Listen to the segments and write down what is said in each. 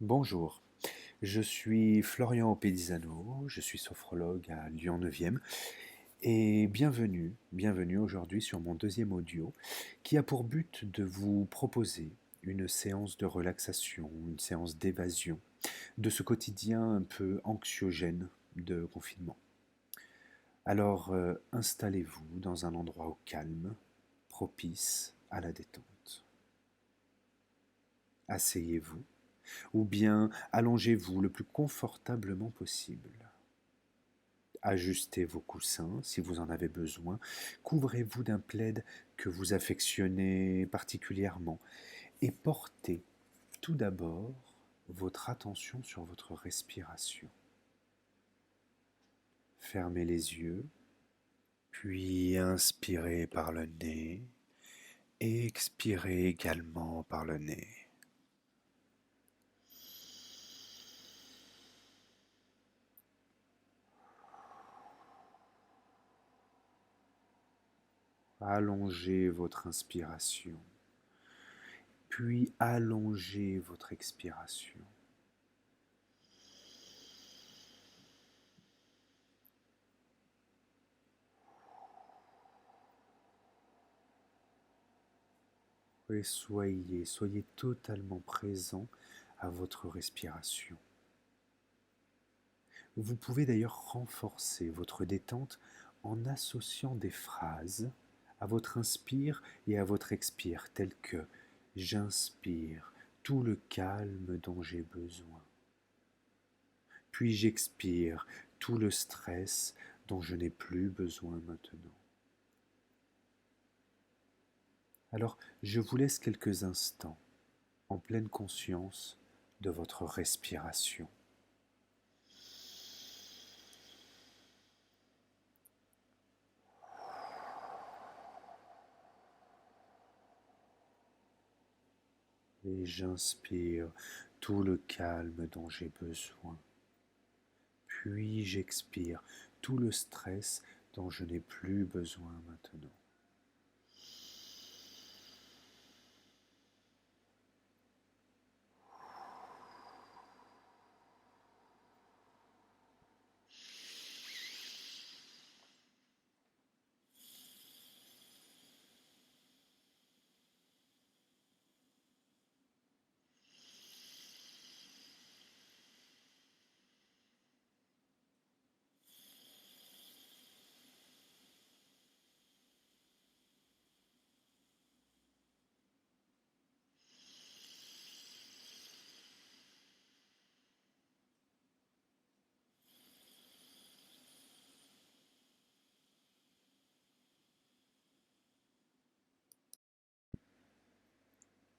Bonjour, je suis Florian Pedisano, je suis sophrologue à Lyon 9e et bienvenue aujourd'hui sur mon deuxième audio qui a pour but de vous proposer une séance de relaxation, une séance d'évasion de ce quotidien un peu anxiogène de confinement. Alors installez-vous dans un endroit au calme, propice à la détente. Asseyez-vous ou bien allongez-vous le plus confortablement possible. Ajustez vos coussins si vous en avez besoin, couvrez-vous d'un plaid que vous affectionnez particulièrement et portez tout d'abord votre attention sur votre respiration. Fermez les yeux, puis inspirez par le nez et expirez également par le nez. Allongez votre inspiration, puis allongez votre expiration. Et soyez totalement présent à votre respiration. Vous pouvez d'ailleurs renforcer votre détente en associant des phrases à votre inspire et à votre expire, telles que j'inspire tout le calme dont j'ai besoin, puis j'expire tout le stress dont je n'ai plus besoin maintenant. Alors, je vous laisse quelques instants en pleine conscience de votre respiration. Et j'inspire tout le calme dont j'ai besoin. Puis j'expire tout le stress dont je n'ai plus besoin maintenant.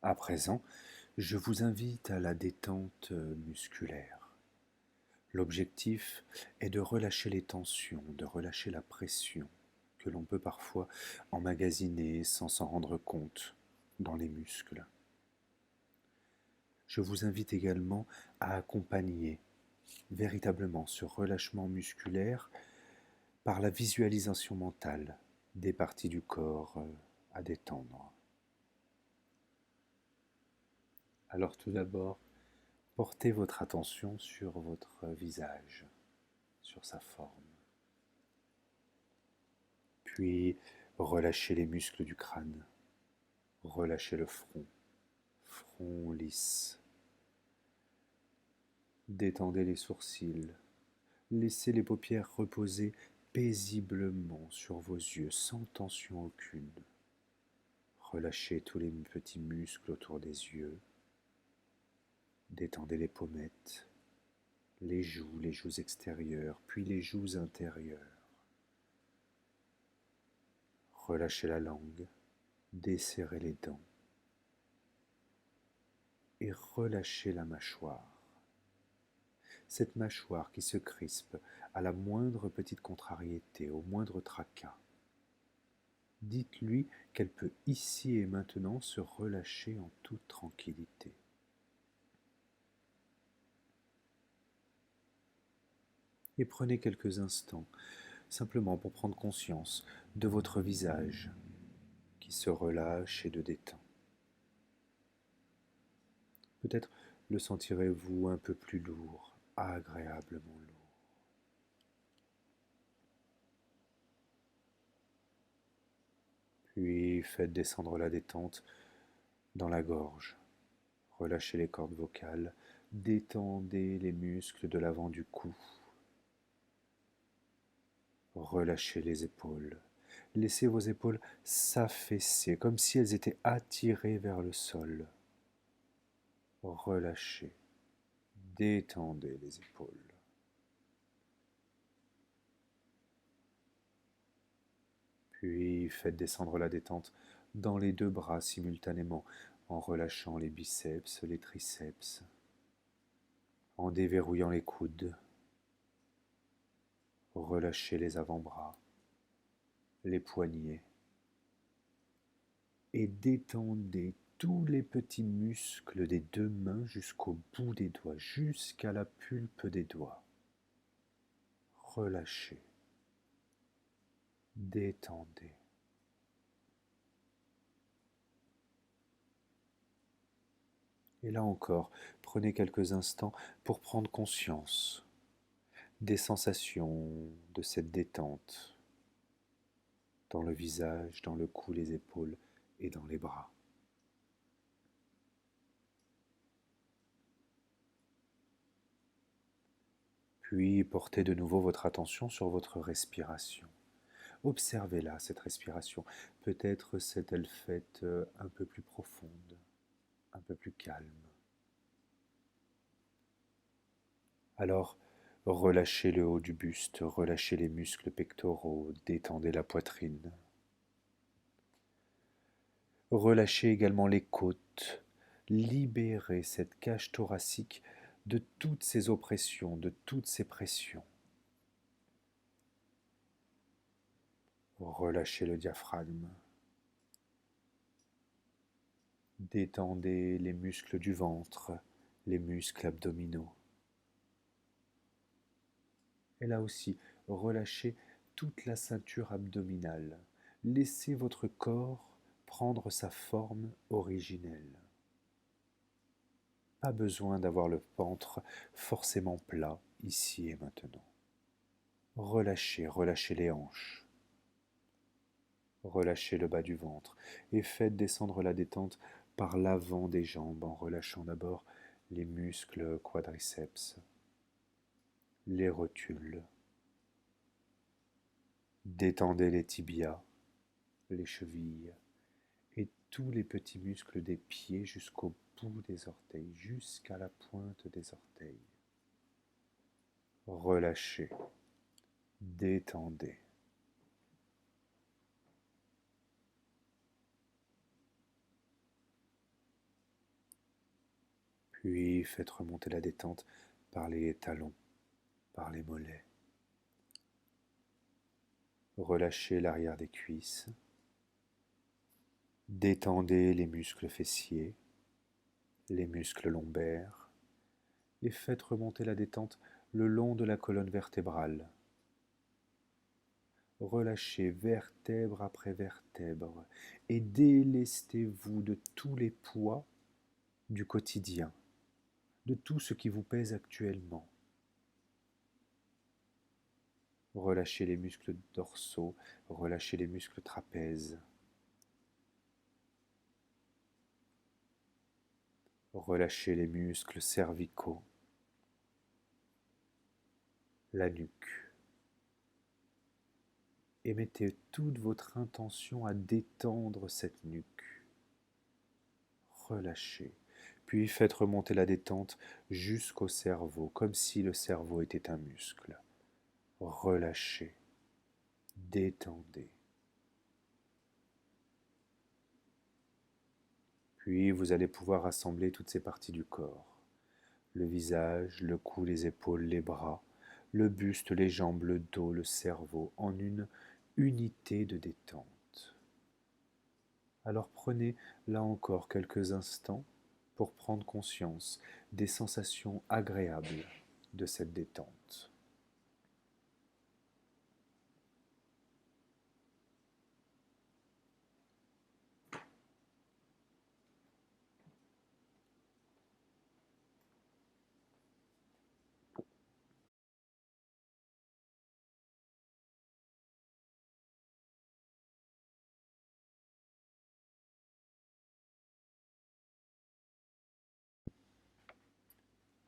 À présent, je vous invite à la détente musculaire. L'objectif est de relâcher les tensions, de relâcher la pression que l'on peut parfois emmagasiner sans s'en rendre compte dans les muscles. Je vous invite également à accompagner véritablement ce relâchement musculaire par la visualisation mentale des parties du corps à détendre. Alors tout d'abord, portez votre attention sur votre visage, sur sa forme. Puis relâchez les muscles du crâne, relâchez le front, front lisse. Détendez les sourcils, laissez les paupières reposer paisiblement sur vos yeux sans tension aucune. Relâchez tous les petits muscles autour des yeux. Détendez les pommettes, les joues extérieures, puis les joues intérieures. Relâchez la langue, desserrez les dents et relâchez la mâchoire. Cette mâchoire qui se crispe à la moindre petite contrariété, au moindre tracas. Dites-lui qu'elle peut ici et maintenant se relâcher en toute tranquillité. Et prenez quelques instants, simplement pour prendre conscience de votre visage qui se relâche et de détend. Peut-être Le sentirez-vous un peu plus lourd, agréablement lourd. Puis faites descendre la détente dans la gorge. Relâchez les cordes vocales, détendez les muscles de l'avant du cou. Relâchez les épaules. Laissez vos épaules s'affaisser comme si elles étaient attirées vers le sol. Relâchez, détendez les épaules. Puis faites descendre la détente dans les deux bras simultanément en relâchant les biceps, les triceps, en déverrouillant les coudes. Relâchez les avant-bras, les poignets et détendez tous les petits muscles des deux mains jusqu'au bout des doigts, jusqu'à la pulpe des doigts. Relâchez, détendez. Et là encore, prenez quelques instants pour prendre conscience des sensations de cette détente dans le visage, dans le cou, les épaules et dans les bras. Puis portez de nouveau votre attention sur votre respiration. Observez-la, cette respiration. Peut-être s'est-elle faite un peu plus profonde, un peu plus calme. Alors, relâchez le haut du buste, relâchez les muscles pectoraux, détendez la poitrine. Relâchez également les côtes, libérez cette cage thoracique de toutes ces oppressions, de toutes ces pressions. Relâchez le diaphragme. Détendez les muscles du ventre, les muscles abdominaux. Et là aussi, relâchez toute la ceinture abdominale. Laissez votre corps prendre sa forme originelle. Pas besoin d'avoir le ventre forcément plat ici et maintenant. Relâchez, relâchez les hanches. Relâchez le bas du ventre et faites descendre la détente par l'avant des jambes en relâchant d'abord les muscles quadriceps, les rotules. Détendez les tibias, les chevilles et tous les petits muscles des pieds jusqu'au bout des orteils, jusqu'à la pointe des orteils. Relâchez, détendez. Puis faites remonter la détente par les talons, par les mollets. Relâchez l'arrière des cuisses. Détendez les muscles fessiers, les muscles lombaires et faites remonter la détente le long de la colonne vertébrale. Relâchez vertèbre après vertèbre et délestez-vous de tous les poids du quotidien, de tout ce qui vous pèse actuellement. Relâchez les muscles dorsaux, relâchez les muscles trapèzes. Relâchez les muscles cervicaux, la nuque. Et mettez toute votre intention à détendre cette nuque. Relâchez. Puis faites remonter la détente jusqu'au cerveau, comme si le cerveau était un muscle. Relâchez. Détendez. Puis vous allez pouvoir rassembler toutes ces parties du corps. Le visage, le cou, les épaules, les bras, le buste, les jambes, le dos, le cerveau, en une unité de détente. Alors prenez là encore quelques instants pour prendre conscience des sensations agréables de cette détente.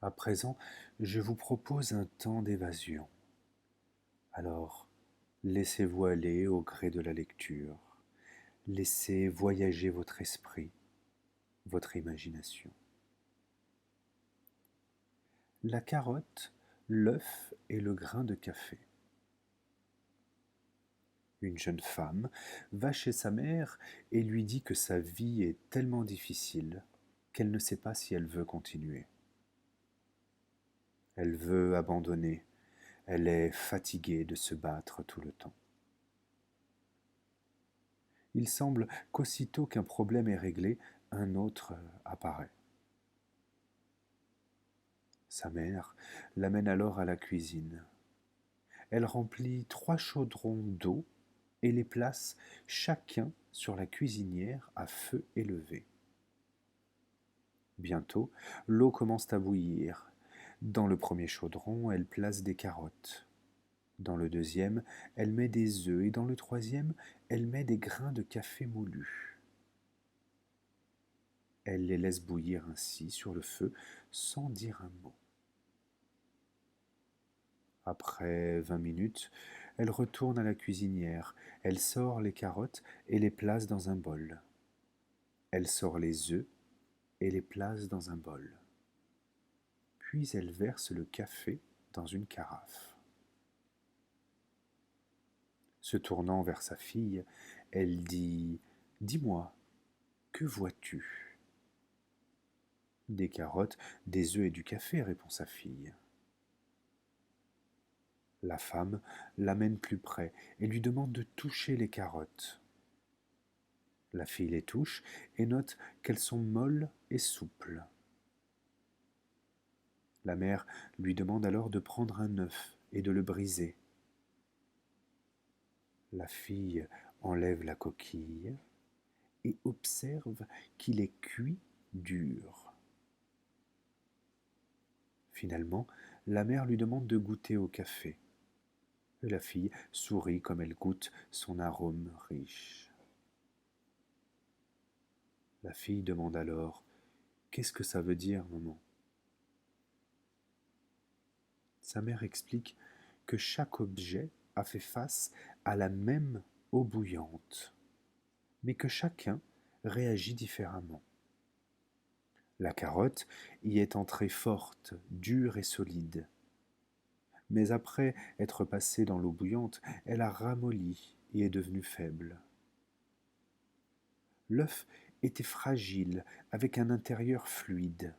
À présent, je vous propose un temps d'évasion. Alors, laissez-vous aller au gré de la lecture. Laissez voyager votre esprit, votre imagination. La carotte, l'œuf et le grain de café. Une jeune femme va chez sa mère et lui dit que sa vie est tellement difficile qu'elle ne sait pas si elle veut continuer. Elle veut abandonner, elle est fatiguée de se battre tout le temps. Il semble qu'aussitôt qu'un problème est réglé, un autre apparaît. Sa mère l'amène alors à la cuisine. Elle remplit 3 chaudrons d'eau et les place chacun sur la cuisinière à feu élevé. Bientôt, l'eau commence à bouillir. Dans le premier chaudron, elle place des carottes. Dans le deuxième, elle met des œufs et dans le troisième, elle met des grains de café moulus. Elle les laisse bouillir ainsi sur le feu sans dire un mot. Après 20 minutes, elle retourne à la cuisinière. Elle sort les carottes et les place dans un bol. Elle sort les œufs et les place dans un bol. Puis elle verse le café dans une carafe. Se tournant vers sa fille, elle dit : « Dis-moi, que vois-tu ? » ?»« Des carottes, des œufs et du café, répond sa fille. La femme l'amène plus près et lui demande de toucher les carottes. La fille les touche et note qu'elles sont molles et souples. La mère lui demande alors de prendre un œuf et de le briser. La fille enlève la coquille et observe qu'il est cuit dur. Finalement, la mère lui demande de goûter au café. Et la fille sourit comme elle goûte son arôme riche. La fille demande alors : « Qu'est-ce que ça veut dire, maman ? » Sa mère explique que chaque objet a fait face à la même eau bouillante, mais que chacun réagit différemment. La carotte y est entrée forte, dure et solide. Mais après être passée dans l'eau bouillante, elle a ramolli et est devenue faible. L'œuf était fragile, avec un intérieur fluide.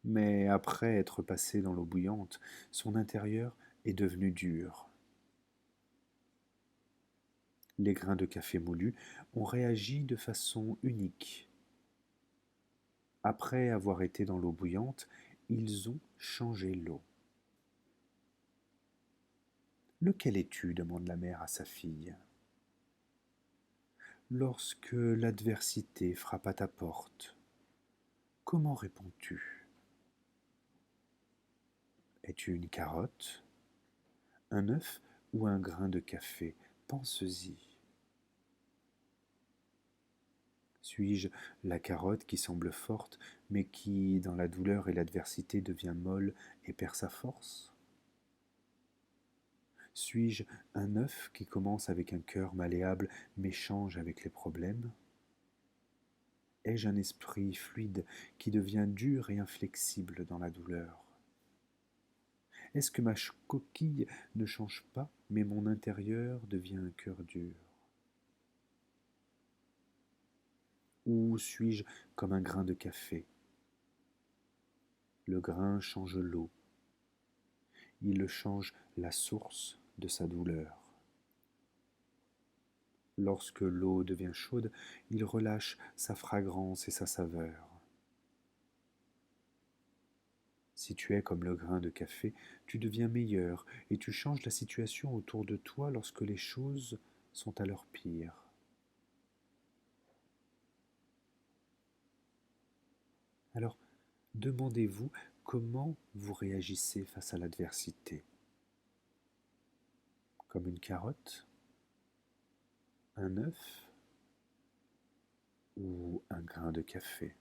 Mais après être passé dans l'eau bouillante, son intérieur est devenu dur. Les grains de café moulus ont réagi de façon unique. Après avoir été dans l'eau bouillante, ils ont changé l'eau. « Lequel es-tu ? demande la mère à sa fille. Lorsque l'adversité frappe à ta porte, comment réponds-tu ? Es-tu une carotte, un œuf ou un grain de café ? Pense-y. Suis-je la carotte qui semble forte, mais qui, dans la douleur et l'adversité, devient molle et perd sa force ? Suis-je un œuf qui commence avec un cœur malléable, mais change avec les problèmes ? Ai-je un esprit fluide qui devient dur et inflexible dans la douleur ? Est-ce que ma coquille ne change pas, mais mon intérieur devient un cœur dur ? Ou suis-je comme un grain de café ? Le grain change l'eau. Il change la source de sa douleur. Lorsque l'eau devient chaude, il relâche sa fragrance et sa saveur. Si tu es comme le grain de café, tu deviens meilleur et tu changes la situation autour de toi lorsque les choses sont à leur pire. Alors, demandez-vous comment vous réagissez face à l'adversité. Comme une carotte, un œuf ou un grain de café.